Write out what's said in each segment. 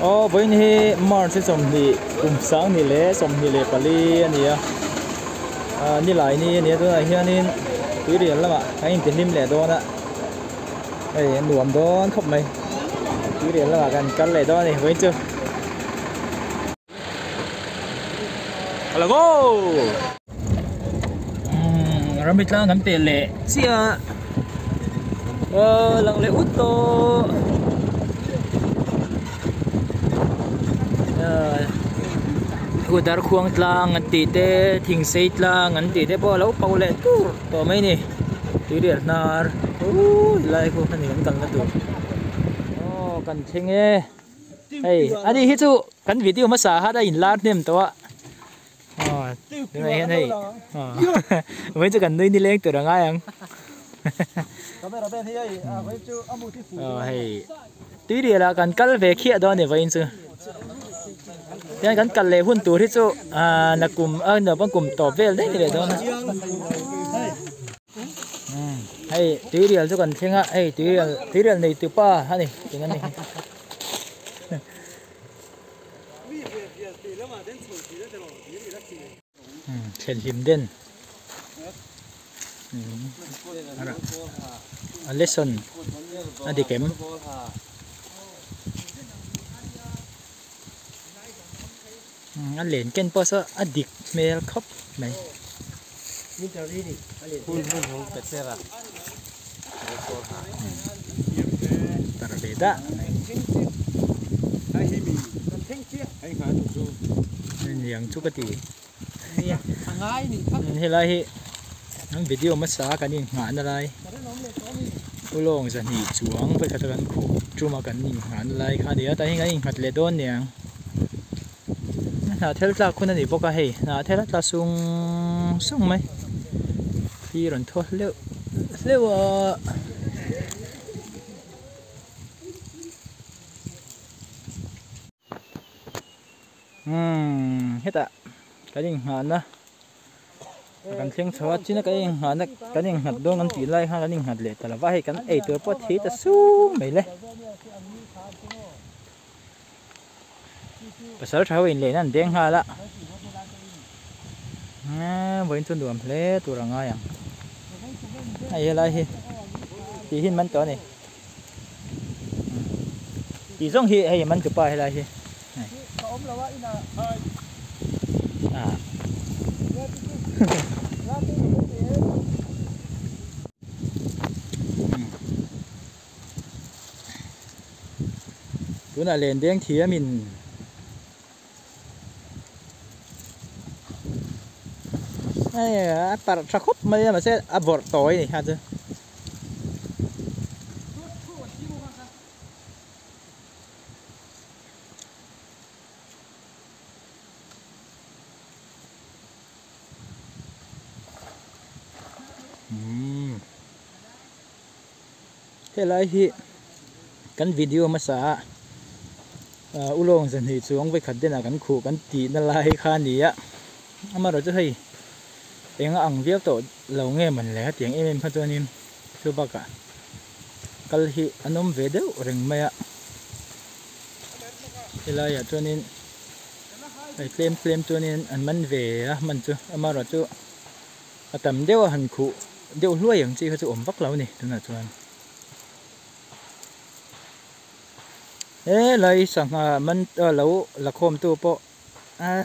ô với ni mar sẽ sống thì cùng sáng thì lẽ sống thì lẽ pali anh nhỉ ni lại ni tôi này hiện nên quý điện lắm ạ anh tiền lim lẻ đó đó đây nuông đó khóc mày quý điện là gần cắn lẻ đó này với chưa hello go ramit lang ngắm tiền lẻ xia lăng lẻ út to udar khuang tlang an ti te thing sei tlang an ti te bo lo pau le tu to mai ni ti rial nar lai ko ani kan la tu kan thing e hey ani hi chu kan video ma sa ha da in lar nem toนี่ไงไม่จะกันด้วยนี่เล็กตัวง่ายยังให้ตีเดียร์กันกัลเวคีดอนเนี่ยไว้อินซูยังกันกัลเล่หุ่นตัวที่จูนักกลุ่มเดี๋ยวบางกลุ่มต่อเวลได้เลยดอนให้ตีเดียร์จูกันเช่งอ่ะให้ตีเดียร์ในตัวป้าฮะนี่อย่างนั้นนี่เช่นหิมเด่นอันเลสันอันดีเข็มอันเหรียญเก่นพอซะอันดิกเมลครับไหมคุณของเป็ดเสียละตระเบดะนี่ยังชุกตีเฮ้ยไรนั่งวิดีโอมาสากันนี่งานอะไรผู้ลงจะหนีจวงไปทัดกันขู่จูมากันนี่งานอะไรค่ะเดี๋ยวแต่ยังไงหัดเลดอนเนี่ยน่าเทลตาคุณนั่นนี่บอกว่าเฮ้ยน่าเทลตาส่งไหมพี่รอนทอดเร็วเฮ็ดอะcái gì hả nó cái tiếng sáo chứ nó cái hả nó cái gì hạt đông ăn tỉ lai ha cái gì hạt lệ là vay cái ấy tôi bắt thế ta su mày lấy bây giờ cháu in lệ nó đen haละvới tuần đuổi lệ tôi là ngay à hay là thì hình mình đó này thì giống hi hay mình chụp bài hay là hi bữa nay lên đen thì mình ai bắt chặt khúc mấy mà sẽ vọt tối này ha chứ thế lại thì cái video mà sa ulong dần thì xuống với khẩn đến là cái khu cái tì nó lại khan đi á mà rồi chứ hay tiếng ăn viết tổ lâu nghe mình lại tiếng em phát cho nên chưa bao cả cái thì anh ông về đâu rừng mày ạ thế lại à cho nên phải claim cho nên anh mình về á mình chưa mà rồi chứ tầm đeo hành khu đeo lúaอย่างที่เขาจะอมบักเรานี่ดูหน่อยจวนเลยสั่งมันเราละโคมตัวโป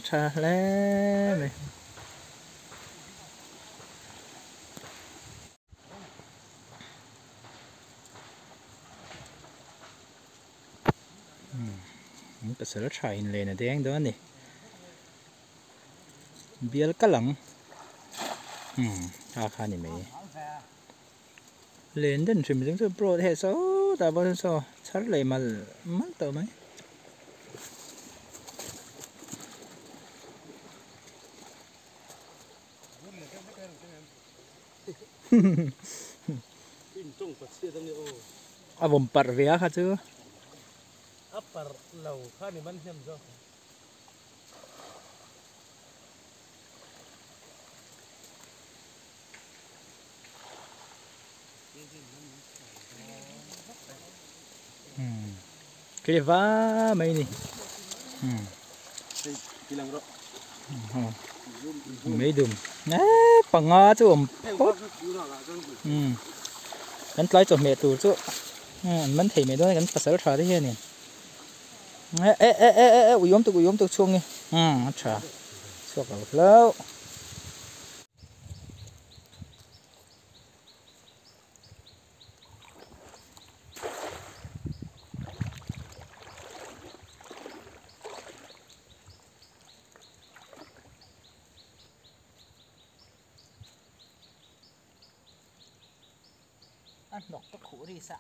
ชาแล้วเลยแต่เสือชายเลยนะแดงด้วยนี่เบียร์กะหลังราคานี่ไหมเลนเด่นชิมจึงจะโปรดเฮโซแต่บอลโซชัดเลยมันต่อไหมผมปัดเวียค่ะชื่อปัดเหล่าข้านี่มันเทียมจ้ะก cái vá mấy nè mấy đùm nè bằng ngã chứ ôm gắn lái cho mẹ tụi chứ mình thấy mẹ đó gắn phải sợ thế này ui ôm tụi chuông nghe chả chuột vào lâu ăn độc tóc khổ đi sạ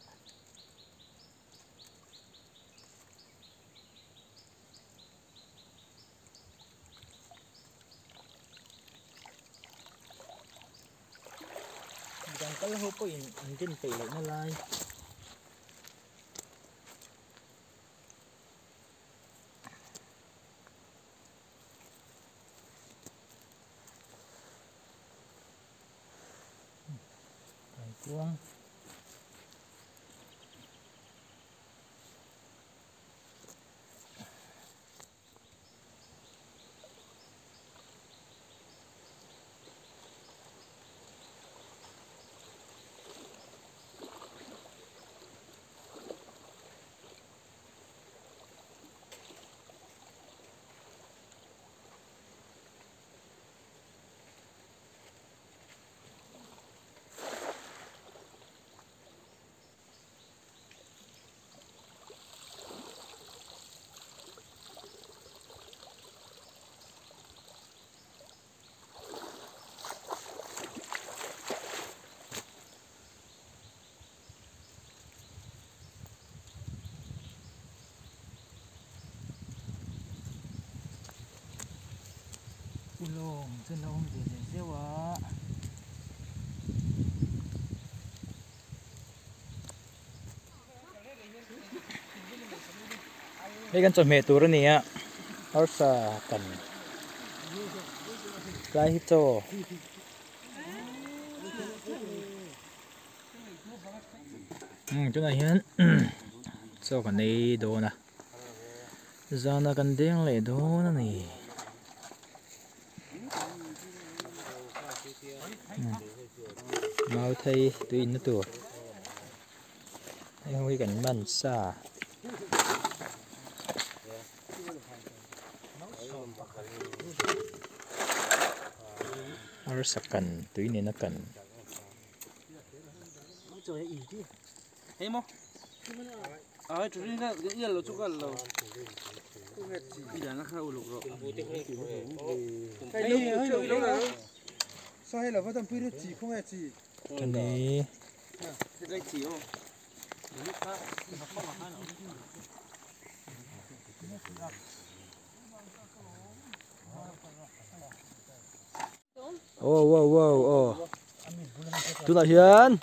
đang có hộp có in trên tỷ lệ nó lai quang ulong chân ông gì để gieo ạ đây kan chọn mẹ tụi nó nè ở xa cần cái hít cho chỗ này hiện cho cái này đồ nè giờ nó cần đen lại đồ này mau thấy tụi nó tụi em huy cảnh bắn xa ở sạc cần tụi này nó cần thấy không? Chủ yếu là cái yên là chút gần là bây giờ nó khá ổn rồi. Cái lúc đó sao hay là vẫn tầm phi chỉ không hề chỉ. cái này Cái chỉ không? ô tụi này hiền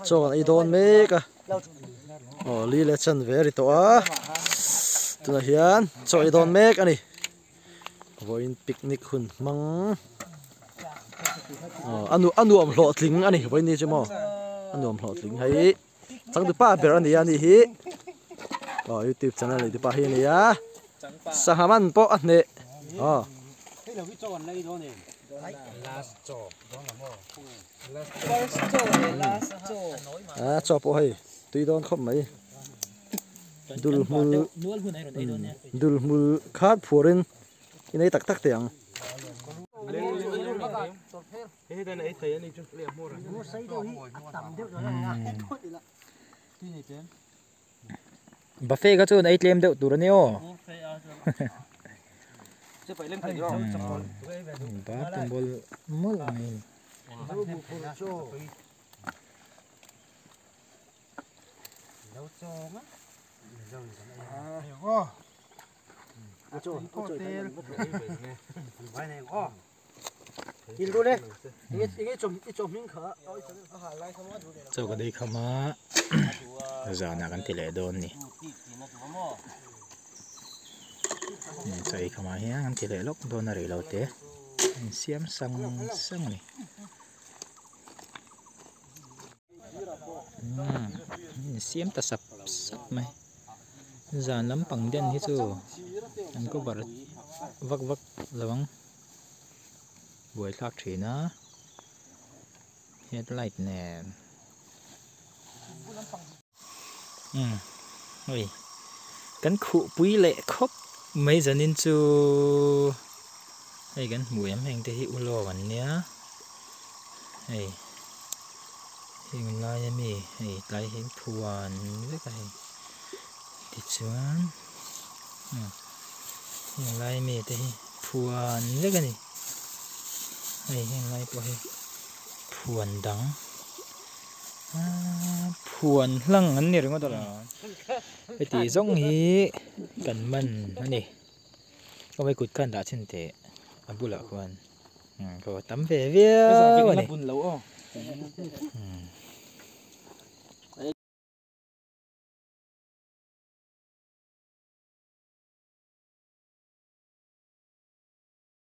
cho con ấy đón mấy cả li lệ chân về đi toa tụi này hiền cho ấy đón mấy cái này với picnic hun măng ăn uống lọt lính anh này với ní chứ mà ăn uống lọt lính hay chẳng được ba bữa anh đi hi YouTube channel này được ba hi này á sahaman po anh này Thế là cái tròn này đó nè. Last job. Cho po hay tuy đón không mấy dul mul khát phurin cái này tắc tắc tiếng buffet cái chỗ này làm được tụi nó phải lên cái đó. Ba tung bol mol này. Cho cái đây không á, giờ nào cần tỷ lệ đồn nè. Chạy không ai hết, ăn tỷ lệ lốc đồn là để lâu thế. Xem sang này. xiêm ta sập sập mày giờ lắm bằng đen hết rồi anh có vật vắc vắc lắm buổi khác thì nó headlight nè ôi cắn khụ quý lệ khóc mấy giờ nên chú hay gắn mùi em hành thì hiệu lo vẫn nhá hay hình lai em mì hay lại hình thuần với cái thịt xuống hình lai mì thì thuần với cái này hay hình lai của thuần đắng thuần lăng anh này đúng không đó cái tí giống hi cần mình anh này có mấy cụt cần đã trên thế anh bù lợ con có tắm về viết này